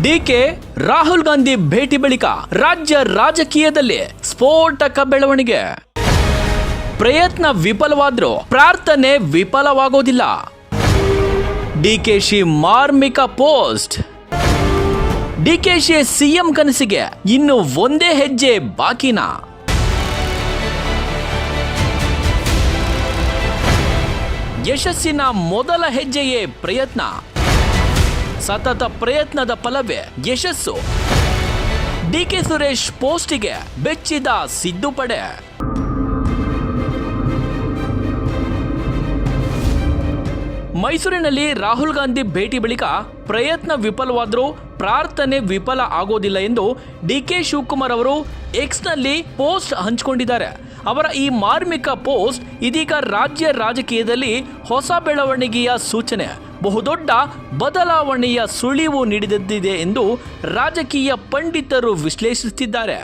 DK Rahul Gandhi ಭೇಟಿ ಬಳಿಕ ರಾಜ್ಯ ರಾಜಕೀಯದಲ್ಲಿ ಸ್ಫೋಟಕ ಬೆಳವಣಿಗೆ. ಪ್ರಯತ್ನ ವಿಫಲವಾದ್ರೂ ಪ್ರಾರ್ಥನೆ ವಿಫಲವಾಗೋದಿಲ್ಲ. ಡಿಕೆಶಿ ಮಾರ್ಮಿಕ ಪೋಸ್ಟ್. ಡಿಕೆಶಿ ಸಿಎಂ ಕನಸಿಗೆ ಇನ್ನು ಒಂದೇ ಹೆಜ್ಜೆ ಬಾಕಿನಾ? ಯಶಸ್ಸಿನ ಮೊದಲ ಹೆಜ್ಜೆಯೇ ಪ್ರಯತ್ನ. ಸತತ ಪ್ರಯತ್ನದ ಫಲವೇ ಯಶಸ್ಸು. ಡಿಕೆ ಸುರೇಶ್ ಪೋಸ್ಟಿಗೆ ಬೆಚ್ಚಿದ ಸಿದ್ದು ಪಡೆ. ಮೈಸೂರಿನಲ್ಲಿ ರಾಹುಲ್ ಗಾಂಧಿ ಭೇಟಿ ಬಳಿಕ ಪ್ರಯತ್ನ ವಿಫಲವಾದರೂ ಪ್ರಾರ್ಥನೆ ವಿಫಲ ಆಗೋದಿಲ್ಲ ಎಂದು ಡಿಕೆ ಶಿವಕುಮಾರ್ ಅವರು ಎಕ್ಸ್ನಲ್ಲಿ ಪೋಸ್ಟ್ ಹಂಚಿಕೊಂಡಿದ್ದಾರೆ. ಅವರ ಈ ಮಾರ್ಮಿಕ ಪೋಸ್ಟ್ ಇದೀಗ ರಾಜ್ಯ ರಾಜಕೀಯದಲ್ಲಿ ಹೊಸ ಬೆಳವಣಿಗೆಯ ಸೂಚನೆ, ಬಹುದೊಡ್ಡ ಬದಲಾವಣೆಯ ಸುಳಿವು ನೀಡಿದ್ದಿದೆ ಎಂದು ರಾಜಕೀಯ ಪಂಡಿತರು ವಿಶ್ಲೇಷಿಸುತ್ತಿದ್ದಾರೆ.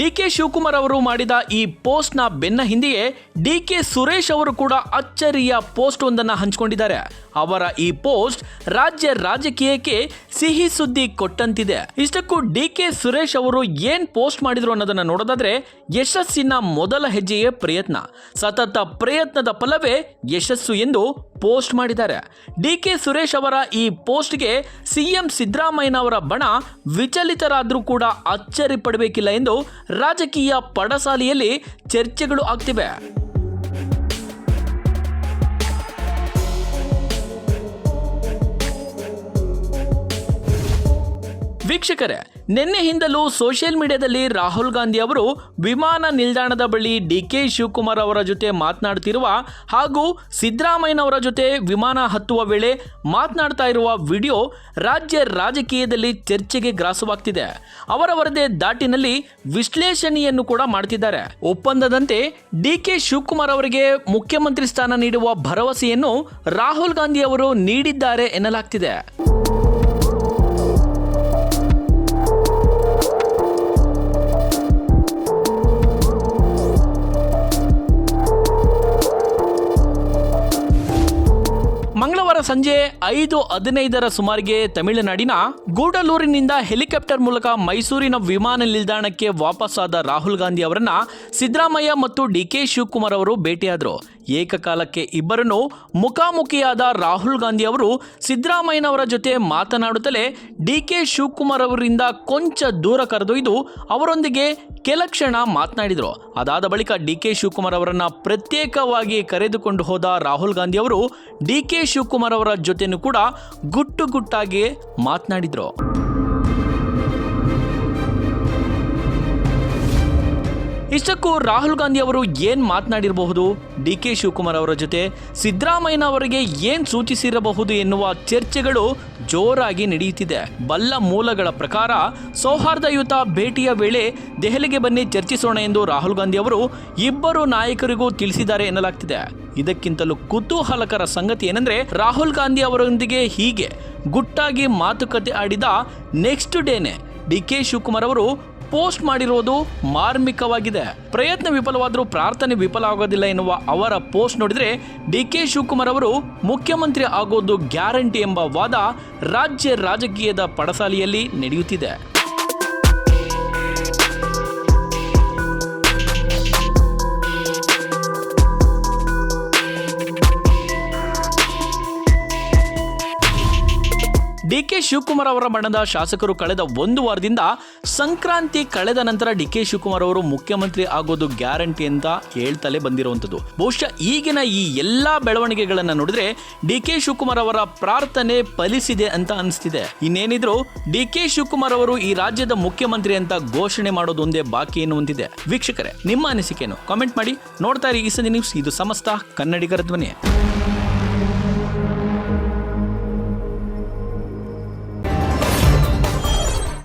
ಡಿಕೆ ಶಿವಕುಮಾರ್ ಅವರು ಮಾಡಿದ ಈ ಪೋಸ್ಟ್ನ ಬೆನ್ನ ಹಿಂದೆಯೇ ಡಿಕೆ ಸುರೇಶ್ ಅವರು ಕೂಡ ಅಚ್ಚರಿಯ ಪೋಸ್ಟ್ ಒಂದನ್ನು ಹಂಚಿಕೊಂಡಿದ್ದಾರೆ. ಅವರ ಈ ಪೋಸ್ಟ್ ರಾಜ್ಯ ರಾಜಕೀಯಕ್ಕೆ ಸಿಹಿ ಸುದ್ದಿ ಕೊಟ್ಟಂತಿದೆ. ಇಷ್ಟಕ್ಕೂ ಡಿಕೆ ಸುರೇಶ್ ಅವರು ಏನ್ ಪೋಸ್ಟ್ ಮಾಡಿದ್ರು ಅನ್ನೋದನ್ನ ನೋಡೋದಾದ್ರೆ, ಯಶಸ್ಸಿನ ಮೊದಲ ಹೆಜ್ಜೆಯೇ ಪ್ರಯತ್ನ, ಸತತ ಪ್ರಯತ್ನದ ಫಲವೇ ಯಶಸ್ಸು ಎಂದು ಪೋಸ್ಟ್ ಮಾಡಿದ್ದಾರೆ. ಡಿಕೆ ಸುರೇಶ್ ಅವರ ಈ ಪೋಸ್ಟ್ಗೆ ಸಿಎಂ ಸಿದ್ದರಾಮಯ್ಯನವರ ಬಣ ವಿಚಲಿತರಾದ್ರೂ ಕೂಡ ಅಚ್ಚರಿ ಪಡಬೇಕಿಲ್ಲ ಎಂದು ರಾಜಕೀಯ ಪಡಸಾಲೆಯಲ್ಲಿ ಚರ್ಚೆಗಳು ಆಗ್ತಿವೆ. ವೀಕ್ಷಕರೇ, ನಿನ್ನೆಯಿಂದಲೂ ಸೋಷಿಯಲ್ ಮೀಡಿಯಾದಲ್ಲಿ ರಾಹುಲ್ ಗಾಂಧಿ ಅವರು ವಿಮಾನ ನಿಲ್ದಾಣದ ಬಳಿ ಡಿಕೆ ಶಿವಕುಮಾರ್ ಅವರ ಜೊತೆ ಮಾತನಾಡ್ತಿರುವ ಹಾಗೂ ಸಿದ್ದರಾಮಯ್ಯನವರ ಜೊತೆ ವಿಮಾನ ಹತ್ತುವ ವೇಳೆ ಮಾತನಾಡ್ತಾ ಇರುವ ವಿಡಿಯೋ ರಾಜ್ಯ ರಾಜಕೀಯದಲ್ಲಿ ಚರ್ಚೆಗೆ ಗ್ರಾಸವಾಗ್ತಿದೆ. ಅವರವರದೇ ದಾಟಿನಲ್ಲಿ ವಿಶ್ಲೇಷಣೆಯನ್ನು ಕೂಡ ಮಾಡ್ತಿದ್ದಾರೆ. ಒಪ್ಪಂದದಂತೆ ಡಿಕೆ ಶಿವಕುಮಾರ್ ಅವರಿಗೆ ಮುಖ್ಯಮಂತ್ರಿ ಸ್ಥಾನ ನೀಡುವ ಭರವಸೆಯನ್ನು ರಾಹುಲ್ ಗಾಂಧಿ ಅವರು ನೀಡಿದ್ದಾರೆ ಎನ್ನಲಾಗ್ತಿದೆ. ಮಂಗಳವಾರ ಸಂಜೆ 5:15 ಸುಮಾರಿಗೆ ತಮಿಳುನಾಡಿನ ಗೂಡಲೂರಿನಿಂದ ಹೆಲಿಕಾಪ್ಟರ್ ಮೂಲಕ ಮೈಸೂರಿನ ವಿಮಾನ ನಿಲ್ದಾಣಕ್ಕೆ ವಾಪಸ್ಸಾದ ರಾಹುಲ್ ಗಾಂಧಿ ಅವರನ್ನ ಸಿದ್ದರಾಮಯ್ಯ ಮತ್ತು ಡಿಕೆ ಶಿವಕುಮಾರ್ ಅವರು ಭೇಟಿಯಾದರು. ಏಕಕಾಲಕ್ಕೆ ಇಬ್ಬರನ್ನು ಮುಖಾಮುಖಿಯಾದ ರಾಹುಲ್ ಗಾಂಧಿ ಅವರು ಸಿದ್ದರಾಮಯ್ಯನವರ ಜೊತೆ ಮಾತನಾಡುತ್ತಲೇ ಡಿಕೆ ಶಿವಕುಮಾರ್ ಅವರಿಂದ ಕೊಂಚ ದೂರ ಕರೆದೊಯ್ದು ಅವರೊಂದಿಗೆ ಕೆಲ ಕ್ಷಣ ಮಾತನಾಡಿದರು. ಅದಾದ ಬಳಿಕ ಡಿಕೆ ಶಿವಕುಮಾರ್ ಅವರನ್ನ ಪ್ರತ್ಯೇಕವಾಗಿ ಕರೆದುಕೊಂಡು ಹೋದ ರಾಹುಲ್ ಗಾಂಧಿ ಅವರು ಡಿಕೆ ಶಿವಕುಮಾರ್ ಅವರ ಜೊತೆನೂ ಕೂಡ ಗುಟ್ಟಾಗಿ ಮಾತನಾಡಿದರು. ಇಷ್ಟಕ್ಕೂ ರಾಹುಲ್ ಗಾಂಧಿ ಅವರು ಏನ್ ಮಾತನಾಡಿರಬಹುದು, ಡಿಕೆ ಶಿವಕುಮಾರ್ ಅವರ ಜೊತೆ ಸಿದ್ದರಾಮಯ್ಯನವರಿಗೆ ಏನ್ ಸೂಚಿಸಿರಬಹುದು ಎನ್ನುವ ಚರ್ಚೆಗಳು ಜೋರಾಗಿ ನಡೆಯುತ್ತಿದೆ. ಬಲ್ಲ ಮೂಲಗಳ ಪ್ರಕಾರ ಸೌಹಾರ್ದಯುತ ಭೇಟಿಯ ವೇಳೆ ದೆಹಲಿಗೆ ಬನ್ನಿ ಚರ್ಚಿಸೋಣ ಎಂದು ರಾಹುಲ್ ಗಾಂಧಿ ಅವರು ಇಬ್ಬರು ನಾಯಕರಿಗೂ ತಿಳಿಸಿದ್ದಾರೆ ಎನ್ನಲಾಗ್ತಿದೆ. ಇದಕ್ಕಿಂತಲೂ ಕುತೂಹಲಕರ ಸಂಗತಿ ಏನಂದ್ರೆ, ರಾಹುಲ್ ಗಾಂಧಿ ಅವರೊಂದಿಗೆ ಹೀಗೆ ಗುಟ್ಟಾಗಿ ಮಾತುಕತೆ ಆಡಿದ ನೆಕ್ಸ್ಟ್ ಡೇನೆ ಡಿಕೆ ಶಿವಕುಮಾರ್ ಅವರು ಪೋಸ್ಟ್ ಮಾಡಿರೋದು ಮಾರ್ಮಿಕವಾಗಿದೆ. ಪ್ರಯತ್ನ ವಿಫಲವಾದರೂ ಪ್ರಾರ್ಥನೆ ವಿಫಲ ಆಗೋದಿಲ್ಲ ಎನ್ನುವ ಅವರ ಪೋಸ್ಟ್ ನೋಡಿದ್ರೆ ಡಿಕೆ ಶಿವಕುಮಾರ್ ಅವರು ಮುಖ್ಯಮಂತ್ರಿ ಆಗೋದು ಗ್ಯಾರಂಟಿ ಎಂಬ ವಾದ ರಾಜ್ಯ ರಾಜಕೀಯದ ಪಡಸಾಲೆಯಲ್ಲಿ ನಡೆಯುತ್ತಿದೆ. ಡಿಕೆ ಶಿವಕುಮಾರ್ ಅವರ ಬಣದ ಶಾಸಕರು ಕಳೆದ ಒಂದು ವಾರದಿಂದ ಸಂಕ್ರಾಂತಿ ಕಳೆದ ನಂತರ ಡಿಕೆ ಶಿವಕುಮಾರ್ ಅವರು ಮುಖ್ಯಮಂತ್ರಿ ಆಗೋದು ಗ್ಯಾರಂಟಿ ಅಂತ ಹೇಳ್ತಲೇ ಬಂದಿರುವಂಥದ್ದು. ಬಹುಶಃ ಈಗಿನ ಈ ಎಲ್ಲಾ ಬೆಳವಣಿಗೆಗಳನ್ನ ನೋಡಿದ್ರೆ ಡಿಕೆ ಶಿವಕುಮಾರ್ ಅವರ ಪ್ರಾರ್ಥನೆ ಫಲಿಸಿದೆ ಅಂತ ಅನಿಸ್ತಿದೆ. ಇನ್ನೇನಿದ್ರು ಡಿಕೆ ಶಿವಕುಮಾರ್ ಅವರು ಈ ರಾಜ್ಯದ ಮುಖ್ಯಮಂತ್ರಿ ಅಂತ ಘೋಷಣೆ ಮಾಡೋದು ಒಂದೇ ಬಾಕಿ ಎನ್ನುವಂತಿದೆ. ವೀಕ್ಷಕರೇ, ನಿಮ್ಮ ಅನಿಸಿಕೆಯನ್ನು ಕಾಮೆಂಟ್ ಮಾಡಿ. ನೋಡ್ತಾ ಇರಿ ಈ ಸಂಜೆ ನ್ಯೂಸ್. ಇದು ಸಮಸ್ತ ಕನ್ನಡಿಗರ ಧ್ವನಿ.